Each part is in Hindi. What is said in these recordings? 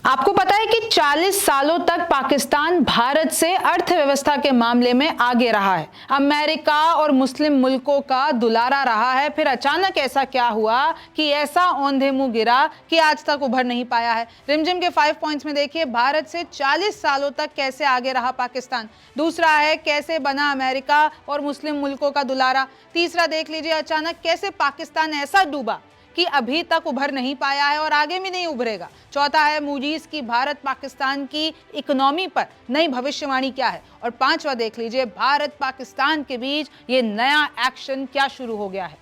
आपको पता है कि 40 सालों तक पाकिस्तान भारत से अर्थव्यवस्था के मामले में आगे रहा है, अमेरिका और मुस्लिम मुल्कों का दुलारा रहा है। फिर अचानक ऐसा क्या हुआ कि ऐसा औंधे मुंह गिरा कि आज तक उभर नहीं पाया है। रिमझिम के 5 पॉइंट्स में देखिए, भारत से 40 सालों तक कैसे आगे रहा पाकिस्तान। दूसरा है कैसे बना अमेरिका और मुस्लिम मुल्कों का दुलारा। तीसरा देख लीजिए, अचानक कैसे पाकिस्तान ऐसा डूबा कि अभी तक उभर नहीं पाया है और आगे भी नहीं उभरेगा। चौथा है मूडीज की भारत पाकिस्तान की इकोनॉमी पर नई भविष्यवाणी क्या है। और पांचवा देख लीजिए, भारत पाकिस्तान के बीच ये नया एक्शन क्या शुरू हो गया है।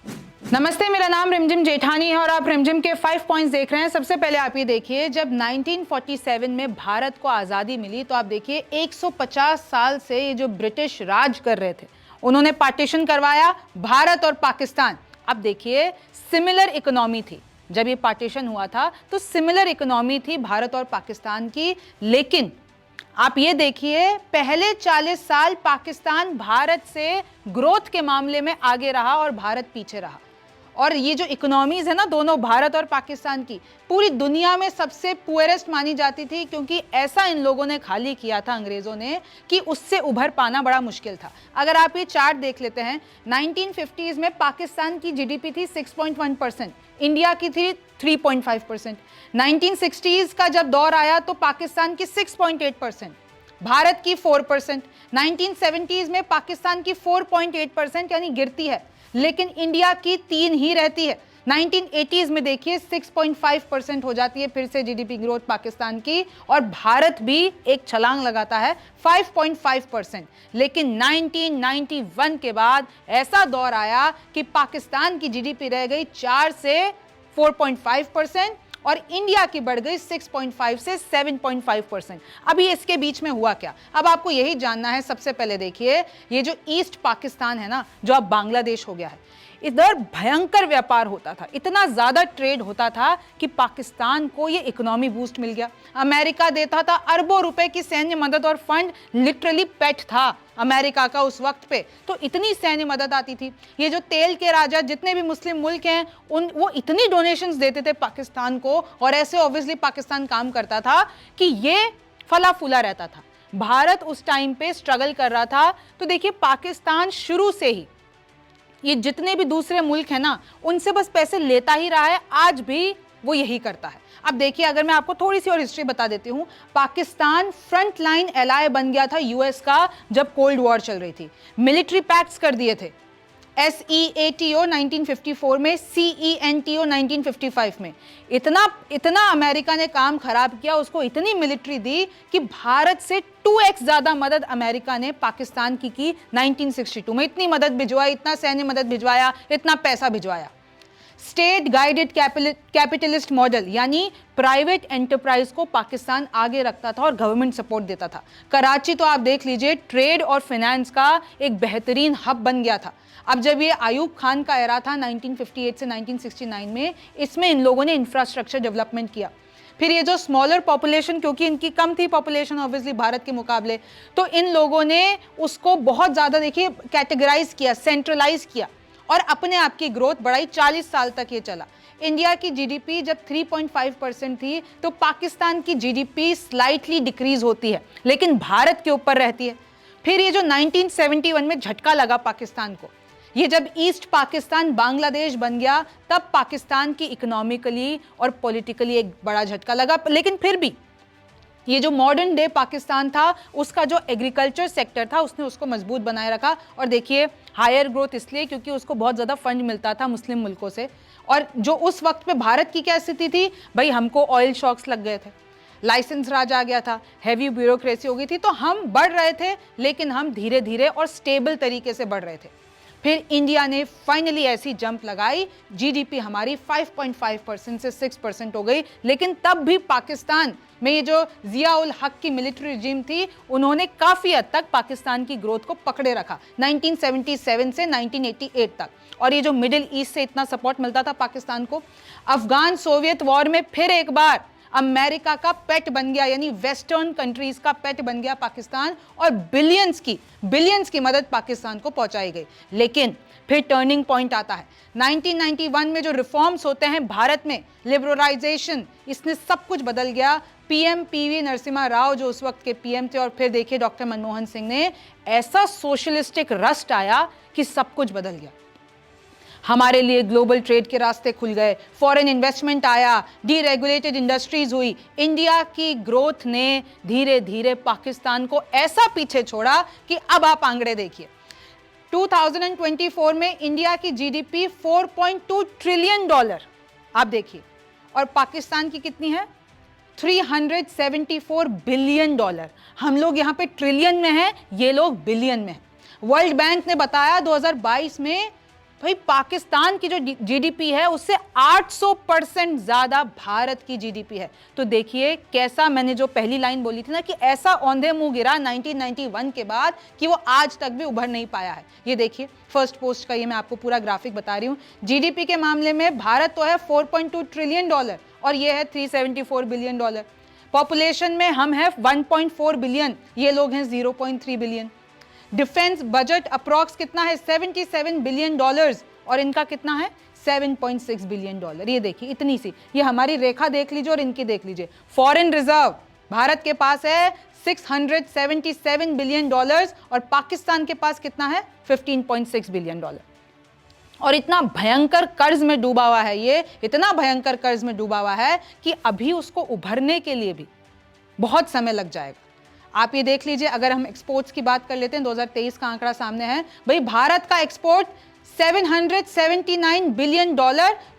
नमस्ते, मेरा नाम रिमझिम जेठानी है और आप रिमझिम के 5 पॉइंट्स देख रहे हैं। सबसे पहले आप ये देखिए, जब 1947 में भारत को आज़ादी मिली तो आप देखिए 150 साल से ये जो ब्रिटिश राज कर रहे थे, उन्होंने पार्टीशन करवाया भारत और पाकिस्तान। अब देखिए, सिमिलर इकोनॉमी थी जब ये पार्टीशन हुआ था, तो सिमिलर इकोनॉमी थी भारत और पाकिस्तान की। लेकिन आप ये देखिए, पहले 40 साल पाकिस्तान भारत से ग्रोथ के मामले में आगे रहा और भारत पीछे रहा। और ये जो इकोनॉमीज है ना, दोनों भारत और पाकिस्तान की, पूरी दुनिया में सबसे पुअरेस्ट मानी जाती थी, क्योंकि ऐसा इन लोगों ने खाली किया था अंग्रेजों ने कि उससे उभर पाना बड़ा मुश्किल था। अगर आप ये चार्ट देख लेते हैं, 1950s में पाकिस्तान की जीडीपी थी 6.1%, इंडिया की थी 3.5%। 1960s का जब दौर आया तो पाकिस्तान की 6.8%, भारत की 4%। 1970s में पाकिस्तान की 4.8% यानी गिरती है, लेकिन इंडिया की 3 ही रहती है। 1980s में देखिए 6.5% हो जाती है फिर से जीडीपी ग्रोथ पाकिस्तान की, और भारत भी एक छलांग लगाता है 5.5%। लेकिन 1991 के बाद ऐसा दौर आया कि पाकिस्तान की जीडीपी रह गई 4 से 4.5% और इंडिया की बढ़ गई 6.5 से 7.5%। अभी इसके बीच में हुआ क्या, अब आपको यही जानना है। सबसे पहले देखिए, ये जो ईस्ट पाकिस्तान है ना, जो अब बांग्लादेश हो गया है, इधर भयंकर व्यापार होता था, इतना ज्यादा ट्रेड होता था कि पाकिस्तान को ये इकोनॉमी बूस्ट मिल गया। अमेरिका देता था अरबों रुपए की सैन्य मदद, और फंड लिटरली पेट था अमेरिका का उस वक्त पे, तो इतनी सैन्य मदद आती थी। ये जो तेल के राजा जितने भी मुस्लिम मुल्क हैं, वो इतनी डोनेशंस देते थे पाकिस्तान को, और ऐसे ऑब्वियसली पाकिस्तान काम करता था कि ये फला फूला रहता था। भारत उस टाइम पे स्ट्रगल कर रहा था। तो देखिए, पाकिस्तान शुरू से ही ये जितने भी दूसरे मुल्क हैं ना, उनसे बस पैसे लेता ही रहा है, आज भी वो यही करता है। अब देखिए, अगर मैं आपको थोड़ी सी और हिस्ट्री बता देती हूं, पाकिस्तान फ्रंट लाइन एलाय बन गया था यूएस का जब कोल्ड वॉर चल रही थी। मिलिट्री पैक्ट्स कर दिए थे, SEATO 1954 में, CENTO 1955 में। इतना अमेरिका ने काम खराब किया, उसको इतनी मिलिट्री दी कि भारत से 2x ज्यादा मदद अमेरिका ने पाकिस्तान की 1962 में। इतनी मदद भिजवाई, इतना सैन्य मदद भिजवाया, इतना पैसा भिजवाया। स्टेट गाइडेड कैपिटलिस्ट मॉडल, यानी प्राइवेट एंटरप्राइज को पाकिस्तान आगे रखता था और गवर्नमेंट सपोर्ट देता था। कराची तो आप देख लीजिए, ट्रेड और फाइनेंस का एक बेहतरीन हब बन गया था। अब जब ये आयूब खान का एरा था 1958 से 1969 में, इसमें इन लोगों ने इंफ्रास्ट्रक्चर डेवलपमेंट किया। फिर ये जो स्मॉलर पॉपुलेशन, क्योंकि इनकी कम थी पॉपुलेशन ऑब्वियसली भारत के मुकाबले, तो इन लोगों ने उसको बहुत ज़्यादा देखिए कैटेगराइज किया, सेंट्रलाइज किया, और अपने आप की ग्रोथ बढ़ाई। 40 साल तक ये चला। इंडिया की जीडीपी जब 3.5% थी, तो पाकिस्तान की जीडीपी स्लाइटली डिक्रीज होती है, लेकिन भारत के ऊपर रहती है। फिर ये जो 1971 में झटका लगा पाकिस्तान को, ये जब ईस्ट पाकिस्तान बांग्लादेश बन गया, तब पाकिस्तान की इकोनॉमिकली और पॉलिटिकली एक बड़ा झटका लगा। लेकिन फिर भी ये जो मॉडर्न डे पाकिस्तान था, उसका जो एग्रीकल्चर सेक्टर था, उसने उसको मजबूत बनाए रखा। और देखिए, हायर ग्रोथ इसलिए क्योंकि उसको बहुत ज़्यादा फंड मिलता था मुस्लिम मुल्कों से। और जो उस वक्त पे भारत की क्या स्थिति थी भाई, हमको ऑयल शॉक्स लग गए थे, लाइसेंस राज आ गया था, हैवी ब्यूरोक्रेसी हो गई थी, तो हम बढ़ रहे थे, लेकिन हम धीरे धीरे और स्टेबल तरीके से बढ़ रहे थे। फिर इंडिया ने फाइनली ऐसी जंप लगाई, जीडीपी हमारी 5.5% से 6% हो गई। लेकिन तब भी पाकिस्तान में ये जो जिया उल हक की मिलिट्री रिजीम थी, उन्होंने काफ़ी हद तक पाकिस्तान की ग्रोथ को पकड़े रखा 1977 से 1988 तक। और ये जो मिडिल ईस्ट से इतना सपोर्ट मिलता था पाकिस्तान को, अफगान सोवियत वॉर में फिर एक बार अमेरिका का पेट बन गया, यानी वेस्टर्न कंट्रीज का पेट बन गया पाकिस्तान, और बिलियंस की मदद पाकिस्तान को पहुंचाई गई। लेकिन फिर टर्निंग पॉइंट आता है 1991 में, जो रिफॉर्म्स होते हैं भारत में, लिबरलाइजेशन, इसने सब कुछ बदल गया। पीएम पीवी नरसिम्हा राव जो उस वक्त के पीएम थे, और फिर देखिए डॉक्टर मनमोहन सिंह ने, ऐसा सोशलिस्टिक रस्ट आया कि सब कुछ बदल गया। हमारे लिए ग्लोबल ट्रेड के रास्ते खुल गए, फॉरेन इन्वेस्टमेंट आया, डीरेगुलेटेड इंडस्ट्रीज हुई। इंडिया की ग्रोथ ने धीरे धीरे पाकिस्तान को ऐसा पीछे छोड़ा कि अब आप आंकड़े देखिए। 2024 में इंडिया की जीडीपी $4.2 ट्रिलियन, आप देखिए, और पाकिस्तान की कितनी है? $374 बिलियन। हम लोग यहाँ पे ट्रिलियन में हैं, ये लोग बिलियन में हैं। वर्ल्ड बैंक ने बताया 2022 में भाई पाकिस्तान की जो जीडीपी है उससे 800% ज्यादा भारत की जीडीपी है। तो देखिए कैसा, मैंने जो पहली लाइन बोली थी ना कि ऐसा औंधे मुंह गिरा 1991 के बाद कि वो आज तक भी उभर नहीं पाया है। ये देखिए फर्स्ट पोस्ट का, ये मैं आपको पूरा ग्राफिक बता रही हूँ। जीडीपी के मामले में भारत तो है $4.2 ट्रिलियन और ये है $374 बिलियन। पॉपुलेशन में हम हैं 1.4 बिलियन, ये लोग हैं 0.3 बिलियन। डिफेंस बजट अप्रॉक्स कितना है? $77 बिलियन, और इनका कितना है? $7.6 बिलियन। ये देखिए इतनी सी, ये हमारी रेखा देख लीजिए और इनकी देख लीजिए। फॉरेन रिजर्व भारत के पास है $677 बिलियन, और पाकिस्तान के पास कितना है? $15.6 बिलियन। और इतना भयंकर कर्ज में डूबा हुआ है, ये इतना भयंकर कर्ज में डूबा हुआ है कि अभी उसको उभरने के लिए भी बहुत समय लग जाएगा। आप ये देख लीजिए, अगर हम एक्सपोर्ट्स की बात कर लेते हैं, 2023 का आंकड़ा सामने है भाई, भारत का एक्सपोर्ट $779 बिलियन,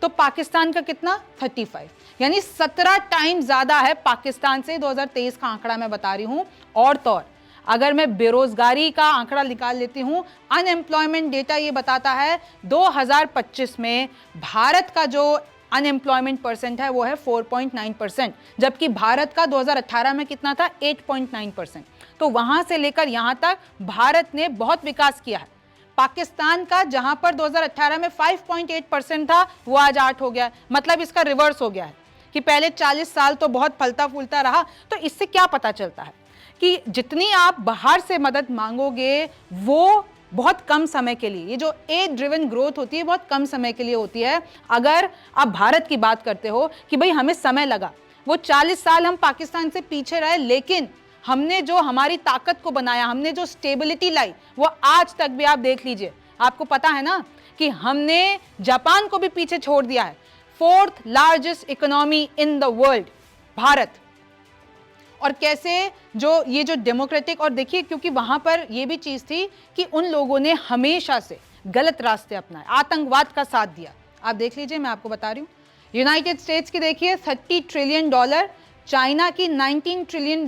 तो पाकिस्तान का कितना? 35, यानी 17 टाइम ज्यादा है पाकिस्तान से। 2023 का आंकड़ा मैं बता रही हूं। और तो और अगर मैं बेरोजगारी का आंकड़ा निकाल लेती हूं, अनएम्प्लॉयमेंट डेटा ये बताता है 2025 में भारत का जो अनएम्प्लॉयमेंट परसेंट है वो है 4.9%, जबकि भारत का 2018 में कितना था? 8.9%। तो वहां से लेकर यहां तक भारत ने बहुत विकास किया है। पाकिस्तान का जहां पर 2018 में 5.8% था, वो आज 8 हो गया। मतलब इसका रिवर्स हो गया है कि पहले 40 साल तो बहुत फलता फूलता रहा। तो इससे क्या पता चलता है कि जितनी आप बाहर से मदद मांगोगे वो बहुत कम समय के लिए, ये जो एड ड्रिवन ग्रोथ होती है बहुत कम समय के लिए होती है। अगर आप भारत की बात करते हो कि भाई हमें समय लगा, वो 40 साल हम पाकिस्तान से पीछे रहे, लेकिन हमने जो हमारी ताकत को बनाया, हमने जो स्टेबिलिटी लाई, वो आज तक भी आप देख लीजिए। आपको पता है ना कि हमने जापान को भी पीछे छोड़ दिया है। 4th largest economy in the world Bharat. और कैसे ये जो डेमोक्रेटिक, और देखिए क्योंकि वहां पर ये भी चीज थी कि उन लोगों ने हमेशा से गलत रास्ते अपनाए, आतंकवाद का साथ दिया। आप देख लीजिए, मैं आपको बता रही हूँ। यूनाइटेड स्टेट्स की देखिए $30 ट्रिलियन, चाइना की $19 ट्रिलियन,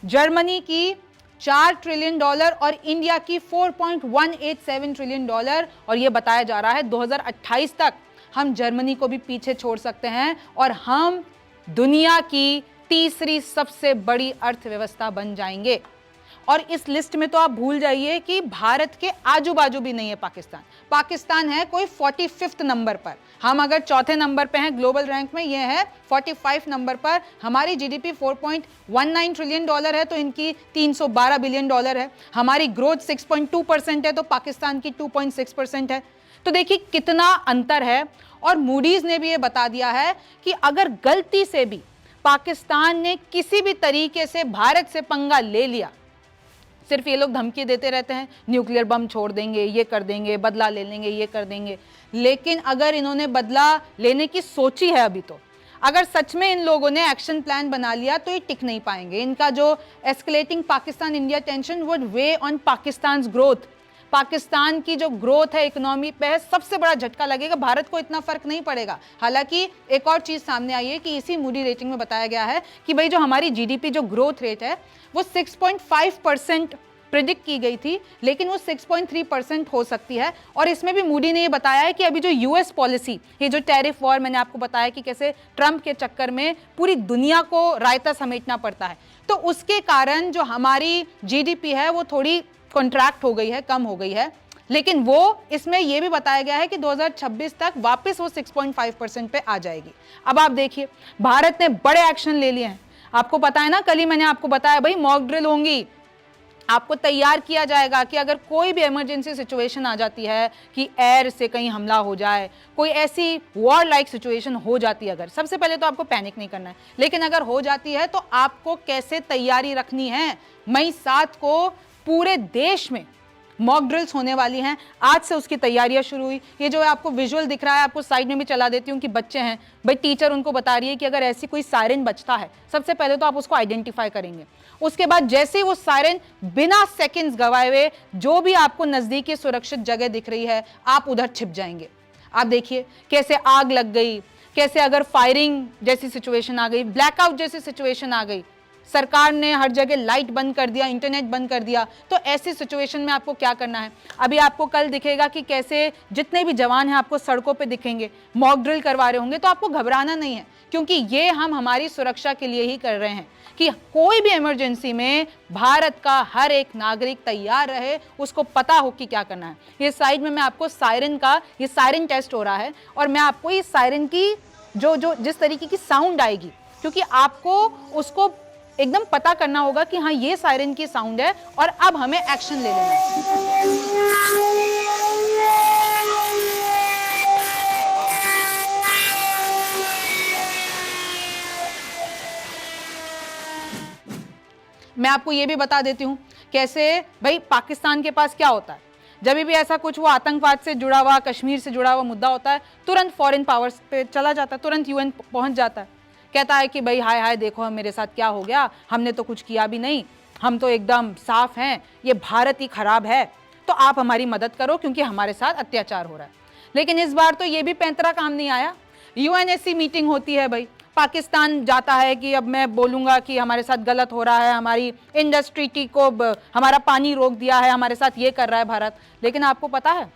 जर्मनी की $4 ट्रिलियन, और इंडिया की $4.187 ट्रिलियन। और ये बताया जा रहा है 2028 तक हम जर्मनी को भी पीछे छोड़ सकते हैं और हम दुनिया की तीसरी सबसे बड़ी अर्थव्यवस्था बन जाएंगे। और इस लिस्ट में तो आप भूल जाइए कि भारत के आजू बाजू भी नहीं है पाकिस्तान है कोई 45 नंबर पर। हम अगर चौथे नंबर पे हैं ग्लोबल रैंक में, ये है 45 नंबर पर। हमारी जीडीपी $4.19 ट्रिलियन है, तो इनकी $312 बिलियन है। हमारी ग्रोथ 6.2% है, तो पाकिस्तान की 2.6% है। तो देखिए कितना अंतर है। और मूडीज ने भी ये बता दिया है कि अगर गलती से भी पाकिस्तान ने किसी भी तरीके से भारत से पंगा ले लिया, सिर्फ ये लोग धमकी देते रहते हैं, न्यूक्लियर बम छोड़ देंगे, ये कर देंगे, बदला ले लेंगे, ये कर देंगे, लेकिन अगर इन्होंने बदला लेने की सोची है अभी, तो अगर सच में इन लोगों ने एक्शन प्लान बना लिया तो ये टिक नहीं पाएंगे। इनका जो escalating Pakistan India tension would way on Pakistan growth. Pakistan की जो ग्रोथ है इकोनॉमी पे है, सबसे बड़ा झटका लगेगा। भारत को इतना फर्क नहीं पड़ेगा। हालांकि एक और चीज सामने आई है कि इसी मूडी रेटिंग में बताया गया है कि भाई जो हमारी जीडीपी जो ग्रोथ रेट है वो 6.5% प्रिडिक्ट की गई थी, लेकिन वो 6.3% हो सकती है। और इसमें भी मूडी ने ये बताया है कि अभी जो यूएस पॉलिसी, ये जो टैरिफ वॉर, मैंने आपको बताया कि कैसे ट्रंप के चक्कर में पूरी दुनिया को रायता समेटना पड़ता है, तो उसके कारण जो हमारी जीडीपी है वो थोड़ी कॉन्ट्रैक्ट हो गई है, कम हो गई है। लेकिन वो इसमें यह भी बताया गया है कि 2026 तक वापस वो 6.5% पे आ जाएगी। अब आप देखिए भारत ने बड़े एक्शन ले लिए हैं। आपको पता है ना, कल ही मैंने आपको बताया भाई मॉक ड्रिल होंगी, आपको तैयार किया जाएगा कि अगर कोई भी इमरजेंसी सिचुएशन आ जाती है कि एयर से कहीं हमला हो जाए, कोई ऐसी वॉर लाइक सिचुएशन हो जाती है, अगर सबसे पहले तो आपको पैनिक नहीं करना है, लेकिन अगर हो जाती है तो आपको कैसे तैयारी रखनी है। मई 7 को पूरे देश में मॉक ड्रिल्स होने वाली हैं, आज से उसकी तैयारियां शुरू हुई। ये जो है आपको विजुअल दिख रहा है, आपको साइड में भी चला देती हूँ कि बच्चे हैं भाई, टीचर उनको बता रही है कि अगर ऐसी कोई सायरन बजता है, सबसे पहले तो आप उसको आइडेंटिफाई करेंगे। उसके बाद जैसे ही वो सायरन बिना सेकंड्स गवाए हुए जो भी आपको नजदीकी सुरक्षित जगह दिख रही है, आप उधर छिप जाएंगे। आप देखिए कैसे आग लग गई, कैसे अगर फायरिंग जैसी सिचुएशन आ गई, ब्लैकआउट जैसी सिचुएशन आ गई, सरकार ने हर जगह लाइट बंद कर दिया, इंटरनेट बंद कर दिया, तो ऐसी सिचुएशन में आपको क्या करना है। अभी आपको कल दिखेगा कि कैसे जितने भी जवान हैं आपको सड़कों पे दिखेंगे, मॉक ड्रिल करवा रहे होंगे, तो आपको घबराना नहीं है, क्योंकि ये हम हमारी सुरक्षा के लिए ही कर रहे हैं कि कोई भी इमरजेंसी में भारत का हर एक नागरिक तैयार रहे, उसको पता हो कि क्या करना है। ये साइड में मैं आपको सायरन का, ये सायरन टेस्ट हो रहा है और मैं आपको ये सायरन की जो जिस तरीके की साउंड आएगी, क्योंकि आपको उसको एकदम पता करना होगा कि हाँ ये सायरन की साउंड है और अब हमें एक्शन ले लेना है। मैं आपको ये भी बता देती हूं कैसे भाई पाकिस्तान के पास क्या होता है, जब भी ऐसा कुछ वो आतंकवाद से जुड़ा हुआ, कश्मीर से जुड़ा हुआ मुद्दा होता है, तुरंत फॉरेन पावर्स पे चला जाता है, तुरंत यूएन पहुंच जाता है, कहता है कि भाई हाय हाय देखो मेरे साथ क्या हो गया, हमने तो कुछ किया भी नहीं, हम तो एकदम साफ हैं, ये भारत ही खराब है, तो आप हमारी मदद करो क्योंकि हमारे साथ अत्याचार हो रहा है। लेकिन इस बार तो ये भी पैंतरा काम नहीं आया। यूएनएससी मीटिंग होती है भाई, पाकिस्तान जाता है कि अब मैं बोलूंगा कि हमारे साथ गलत हो रहा है, हमारी इंडस्ट्री को हमारा पानी रोक दिया है, हमारे साथ ये कर रहा है भारत। लेकिन आपको पता है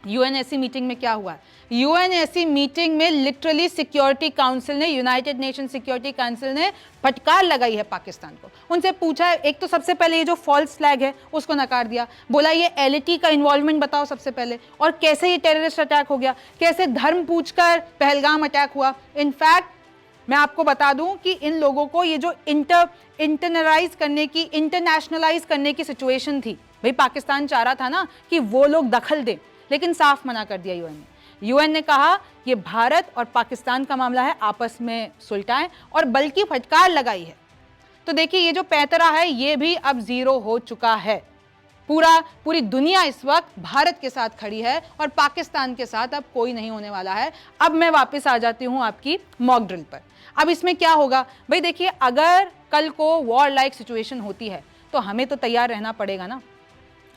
यूएनएससी मीटिंग में क्या हुआ है? यूएनएससी मीटिंग में लिटरली सिक्योरिटी काउंसिल ने, यूनाइटेड नेशन सिक्योरिटी काउंसिल ने फटकार लगाई है पाकिस्तान को। उनसे पूछा है, एक तो सबसे पहले ये जो फॉल्स फ्लैग है उसको नकार दिया, बोला ये एलईटी का इन्वॉल्वमेंट बताओ सबसे पहले, और कैसे ये टेररिस्ट अटैक हो गया, कैसे धर्म पूछकर पहलगाम अटैक हुआ। इनफैक्ट मैं आपको बता दूं कि इन लोगों को ये जो इंटरनलाइज करने की, इंटरनेशनलाइज करने की सिचुएशन थी, भाई पाकिस्तान चाह रहा था ना कि वो लोग दखल दें, लेकिन साफ मना कर दिया यूएन ने। यूएन ने कहा ये भारत और पाकिस्तान का मामला है, आपस में सुलटाएं, और बल्कि फटकार लगाई है। तो देखिए ये जो पैंतरा है ये भी अब जीरो हो चुका है। पूरी दुनिया इस वक्त भारत के साथ खड़ी है और पाकिस्तान के साथ अब कोई नहीं होने वाला है। अब मैं वापस आ जाती हूं आपकी मॉक ड्रिल पर। अब इसमें क्या होगा भाई, देखिए अगर कल को वॉर लाइक सिचुएशन होती है तो हमें तो तैयार रहना पड़ेगा ना।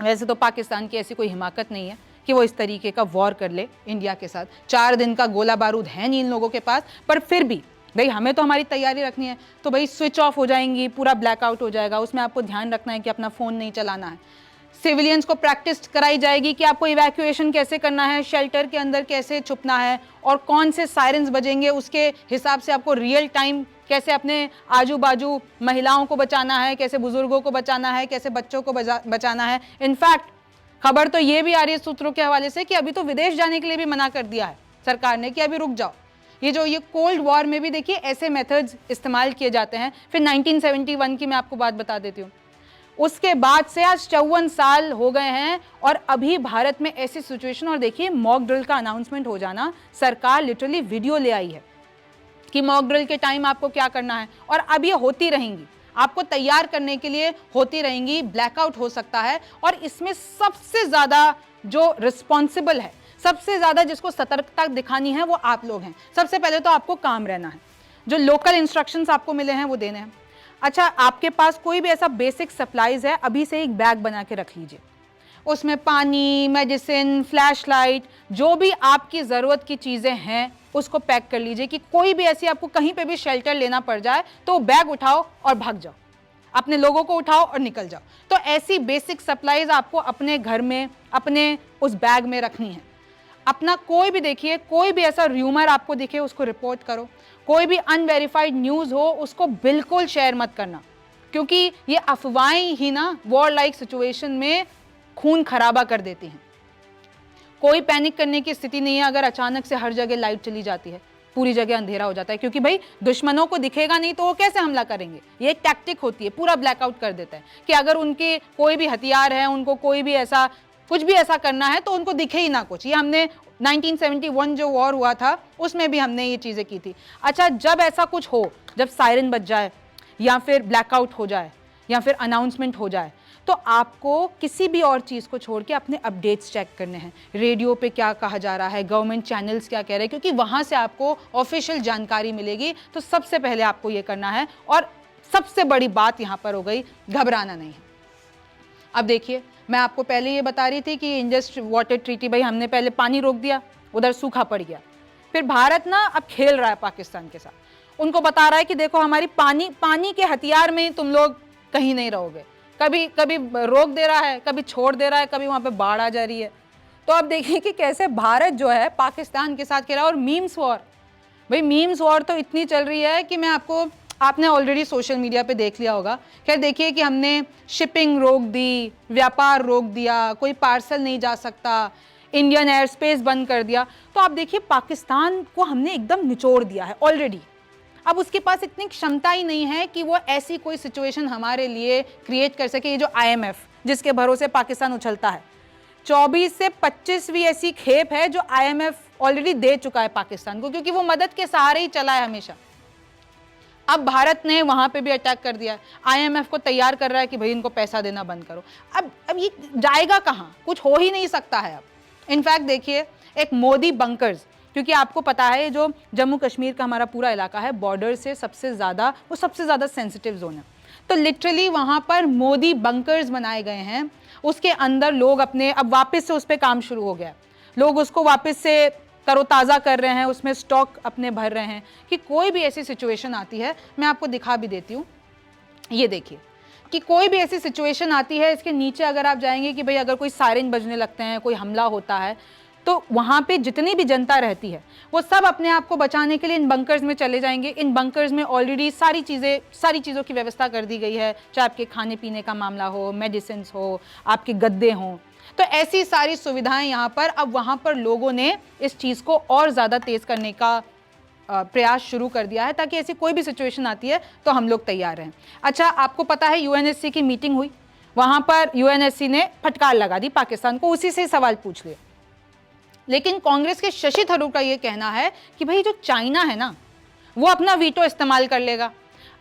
वैसे तो पाकिस्तान की ऐसी कोई हिमाकत नहीं है कि वो इस तरीके का वॉर कर ले इंडिया के साथ। 4 दिन का गोला बारूद है नहीं इन लोगों के पास, पर फिर भी भाई हमें तो हमारी तैयारी रखनी है। तो भाई स्विच ऑफ हो जाएंगी, पूरा ब्लैकआउट हो जाएगा, उसमें आपको ध्यान रखना है कि अपना फ़ोन नहीं चलाना है। सिविलियंस को प्रैक्टिस कराई जाएगी कि आपको इवैक्यूएशन कैसे करना है, शेल्टर के अंदर कैसे छुपना है, और कौन से सायरन्स बजेंगे उसके हिसाब से आपको रियल टाइम कैसे अपने आजू बाजू महिलाओं को बचाना है, कैसे बुजुर्गों को बचाना है, कैसे बच्चों को बचाना है। इनफैक्ट खबर तो ये भी आ रही है सूत्रों के हवाले से कि अभी तो विदेश जाने के लिए भी मना कर दिया है सरकार ने कि अभी रुक जाओ। ये कोल्ड वॉर में भी देखिए ऐसे मेथड्स इस्तेमाल किए जाते हैं। फिर 1971 की मैं आपको बात बता देती हूँ, उसके बाद से आज 54 साल हो गए हैं और अभी भारत में ऐसी सिचुएशन। और देखिए मॉक ड्रिल का अनाउंसमेंट हो जाना, सरकार लिटरली वीडियो ले आई है कि मॉक ड्रिल के टाइम आपको क्या करना है, और अब ये होती रहेंगी, आपको तैयार करने के लिए होती रहेंगी। ब्लैकआउट हो सकता है, और इसमें सबसे ज्यादा जो रिस्पॉन्सिबल है, सबसे ज्यादा जिसको सतर्कता दिखानी है वो आप लोग हैं। सबसे पहले तो आपको काम रहना है, जो लोकल इंस्ट्रक्शंस आपको मिले हैं वो देने हैं। अच्छा, आपके पास कोई भी ऐसा बेसिक सप्लाईज है, अभी से एक बैग बना के रख लीजिए, उसमें पानी, मेडिसिन, फ्लैशलाइट, जो भी आपकी ज़रूरत की चीज़ें हैं उसको पैक कर लीजिए कि कोई भी ऐसी आपको कहीं पे भी शेल्टर लेना पड़ जाए तो बैग उठाओ और भाग जाओ, अपने लोगों को उठाओ और निकल जाओ। तो ऐसी बेसिक सप्लाईज आपको अपने घर में, अपने उस बैग में रखनी है। अपना कोई भी, देखिए कोई भी ऐसा र्यूमर आपको दिखे उसको रिपोर्ट करो, कोई भी अनवेरिफाइड न्यूज़ हो उसको बिल्कुल शेयर मत करना, क्योंकि ये अफवाहें ही ना वॉर लाइक सिचुएशन में खून खराबा कर देती हैं। कोई पैनिक करने की स्थिति नहीं है अगर अचानक से हर जगह लाइट चली जाती है, पूरी जगह अंधेरा हो जाता है, क्योंकि भाई दुश्मनों को दिखेगा नहीं तो वो कैसे हमला करेंगे। ये एक टैक्टिक होती है, पूरा ब्लैकआउट कर देता है कि अगर उनके कोई भी हथियार है, उनको कोई भी ऐसा कुछ भी ऐसा करना है तो उनको दिखे ही ना कुछ। ये हमने 1971 जो वॉर हुआ था उसमें भी हमने ये चीजें की थी। अच्छा, जब ऐसा कुछ हो, जब सायरन बज जाए या फिर ब्लैकआउट हो जाए या फिर अनाउंसमेंट हो जाए, तो आपको किसी भी और चीज़ को छोड़ के अपने अपडेट्स चेक करने हैं। रेडियो पे क्या कहा जा रहा है, गवर्नमेंट चैनल्स क्या कह रहे हैं, क्योंकि वहाँ से आपको ऑफिशियल जानकारी मिलेगी। तो सबसे पहले आपको ये करना है। और सबसे बड़ी बात यहाँ पर हो गई, घबराना नहीं है। अब देखिए, मैं आपको पहले ये बता रही थी कि इंडस वाटर ट्रीटी, भाई हमने पहले पानी रोक दिया, उधर सूखा पड़ गया। फिर भारत ना अब खेल रहा है पाकिस्तान के साथ, उनको बता रहा है कि देखो हमारी पानी के हथियार में तुम लोग कहीं नहीं रहोगे। कभी कभी रोक दे रहा है, कभी छोड़ दे रहा है, कभी वहां पे बाढ़ आ जा रही है। तो अब देखिए कि कैसे भारत जो है पाकिस्तान के साथ खेला। और मीम्स वॉर, भाई मीम्स वॉर तो इतनी चल रही है कि आपने ऑलरेडी सोशल मीडिया पे देख लिया होगा। खैर देखिए कि हमने शिपिंग रोक दी, व्यापार रोक दिया, कोई पार्सल नहीं जा सकता, इंडियन एयर स्पेस बंद कर दिया। तो आप देखिए पाकिस्तान को हमने एकदम निचोड़ दिया है ऑलरेडी। अब उसके पास इतनी क्षमता ही नहीं है कि वो ऐसी कोई सिचुएशन हमारे लिए क्रिएट कर सके। ये जो IMF जिसके भरोसे पाकिस्तान उछलता है, 24 से 25वीं ऐसी खेप है जो IMF ऑलरेडी दे चुका है पाकिस्तान को, क्योंकि वो मदद के सहारे ही चला है हमेशा। अब भारत ने वहां पे भी अटैक कर दिया है, IMF को तैयार कर रहा है कि भाई इनको पैसा देना बंद करो। अब ये जाएगा कहाँ, कुछ हो ही नहीं सकता है अब। इनफैक्ट देखिए, एक मोदी बंकर्स, क्योंकि आपको पता है जो जम्मू कश्मीर का हमारा पूरा इलाका है बॉर्डर से सबसे ज़्यादा सेंसिटिव जोन है। तो लिटरली वहाँ पर मोदी बंकर्स बनाए गए हैं, उसके अंदर लोग अपने अब वापस से उस पर काम शुरू हो गया, लोग उसको वापस से तरोताज़ा कर रहे हैं, उसमें स्टॉक अपने भर रहे हैं कि कोई भी ऐसी सिचुएशन आती है। मैं आपको दिखा भी देती हूँ, ये देखिए कि कोई भी ऐसी सिचुएशन आती है, इसके नीचे अगर आप जाएंगे कि भाई अगर कोई सायरन बजने लगते हैं, कोई हमला होता है, तो वहाँ पे जितनी भी जनता रहती है वो सब अपने आप को बचाने के लिए इन बंकर्स में चले जाएंगे। इन बंकर्स में ऑलरेडी सारी चीज़ों की व्यवस्था कर दी गई है, चाहे आपके खाने पीने का मामला हो, मेडिसिन हो, आपके गद्दे हों, तो ऐसी सारी सुविधाएं यहाँ पर। अब वहाँ पर लोगों ने इस चीज़ को और ज़्यादा तेज़ करने का प्रयास शुरू कर दिया है, ताकि ऐसी कोई भी सिचुएशन आती है तो हम लोग तैयार रहें। अच्छा, आपको पता है UNSC की मीटिंग हुई, वहाँ पर UNSC ने फटकार लगा दी पाकिस्तान को, उसी से सवाल पूछ लिए। लेकिन कांग्रेस के शशि थरूर का ये कहना है कि भाई जो चाइना है ना, वो अपना वीटो इस्तेमाल कर लेगा।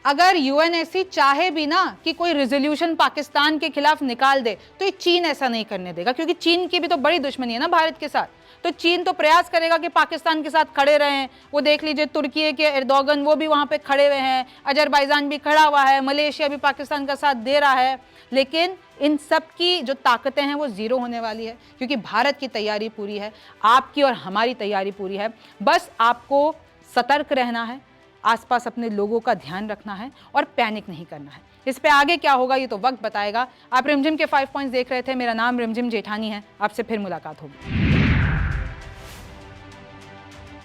अगर UNSC चाहे भी ना कि कोई रेजोल्यूशन पाकिस्तान के खिलाफ निकाल दे, तो ये चीन ऐसा नहीं करने देगा, क्योंकि चीन की भी तो बड़ी दुश्मनी है ना भारत के साथ। तो चीन तो प्रयास करेगा कि पाकिस्तान के साथ खड़े रहें। वो देख लीजिए तुर्की के एर्दोगन, वो भी वहाँ पे खड़े हुए हैं, अजरबैजान भी खड़ा हुआ है, मलेशिया भी पाकिस्तान का साथ दे रहा है। लेकिन इन सब की जो ताकतें हैं वो ज़ीरो होने वाली है, क्योंकि भारत की तैयारी पूरी है, आपकी और हमारी तैयारी पूरी है। बस आपको सतर्क रहना है, आसपास अपने लोगों का ध्यान रखना है और पैनिक नहीं करना है। इस पे आगे क्या होगा ये तो वक्त बताएगा। आप रिमझिम के 5 पॉइंट्स देख रहे थे, मेरा नाम रिमझिम जेठानी है, आपसे फिर मुलाकात होगी।